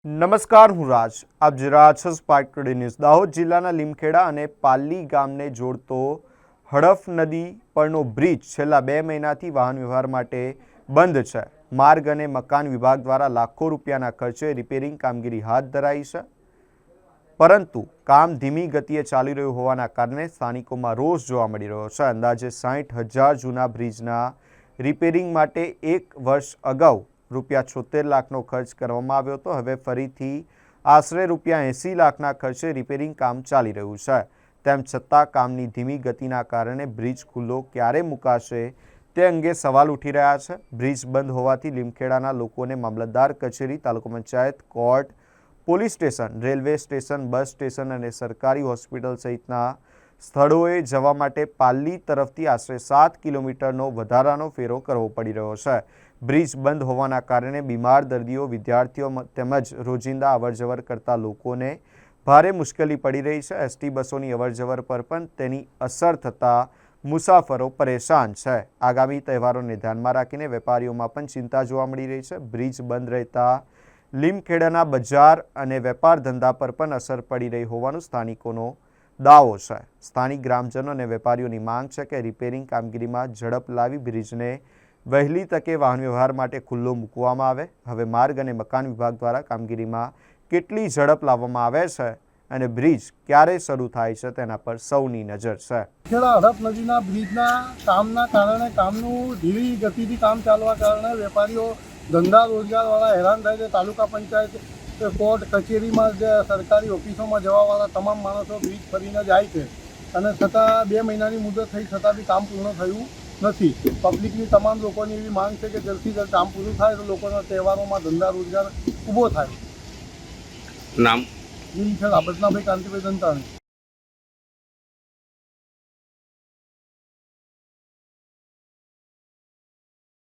નમસ્કાર, હું રાજ. આપ જોઈ રહ્યા છો સ્પાર્ક ટુડે ન્યૂઝ. દાહોદ જિલ્લાના લીમખેડા અને પાલી ગામને જોડતો હડફ નદી પરનો બ્રિજ છેલ્લા 2 મહિનાથી વાહન વ્યવહાર માટે બંધ છે. માર્ગ અને મકાન વિભાગ દ્વારા લાખો રૂપિયાના ખર્ચે રિપેરિંગ કામગીરી હાથ ધરાઈ છે, પરંતુ કામ ધીમી ગતિએ ચાલી રહ્યું હોવાના કારણે સ્થાનિકોમાં રોષ જોવા મળી રહ્યો છે. અંદાજે 60,000 જૂના બ્રિજના રિપેરિંગ માટે 1 વર્ષ અગાઉ રૂપિયા 76 લાખનો ખર્ચ કરવામાં આવ્યો હતો. હવે ફરીથી આશરે રૂપિયા 80 લાખના ખર્ચે રિપેરિંગ કામ ચાલી રહ્યું છે. તેમ છતાં કામની ધીમી ગતિના કારણે બ્રિજ ખુલ્લો ક્યારે મુકાશે તે અંગે સવાલ ઉઠી રહ્યા છે. બ્રિજ બંધ હોવાથી લીમખેડાના લોકોને મામલતદાર કચેરી, taluka panchayat, court, police station, railway station, bus station અને સરકારી હોસ્પિટલ સહિતના સ્થળોએ જવા માટે પાલી તરફથી આશરે 7 કિલોમીટરનો વધારાનો ફેરો કરવો પડી રહ્યો છે. બ્રિજ બંધ હોવાના કારણે બીમાર દર્દીઓ, વિદ્યાર્થીઓ તેમજ રોજિંદા અવરજવર કરતા લોકોને ભારે મુશ્કેલી પડી રહી છે. એસટી બસોની અવરજવર પર પણ તેની અસર થતાં મુસાફરો પરેશાન છે. આગામી તહેવારોને ધ્યાનમાં રાખીને વેપારીઓમાં પણ ચિંતા જોવા મળી રહી છે. બ્રિજ બંધ રહેતા લીમખેડાના બજાર અને વેપાર ધંધા પર પણ અસર પડી રહી હોવાનું સ્થાનિકોનો દાવો છે. સ્થાનિક ગ્રામજનો અને વેપારીઓની માંગ છે કે રિપેરિંગ કામગીરીમાં ઝડપ લાવી બ્રિજને વહેલી તકે વાહન વ્યવહાર માટે ખુલ્લો મૂકવામાં આવે. હવે માર્ગ અને મકાન વિભાગ દ્વારા કામગીરીમાં કેટલી ઝડપ લાવવામાં આવે છે અને બ્રિજ ક્યારે શરૂ થાય છે તેના પર સૌની નજર છે. હડફ નદીના બ્રિજના કામના કારણે કામનું ધીરી ગતિથી કામ ચાલવા કારણે વેપારીઓ, ધંધા રોજગારવાળા હેરાન થાય છે. તાલુકા પંચાયત, કોર્ટ કચેરીમાં, સરકારી ઓફિસોમાં જવાવાળા તમામ માણસો બ્રિજ ફરીને જાય છે અને છતાં 2 મહિનાની મુદત થઈ છતાં બી કામ પૂર્ણ થયું નથી. પબ્લિકની તમામ લોકોની એવી માંગ છે કે જલ્દથી જલ્દ કામ પૂરું થાય તો લોકોના તહેવારોમાં ધંધા રોજગાર ઊભો થાય. નામ? લીમખેડા બદનાભાઈ કાંતિભાઈ દંતાણી.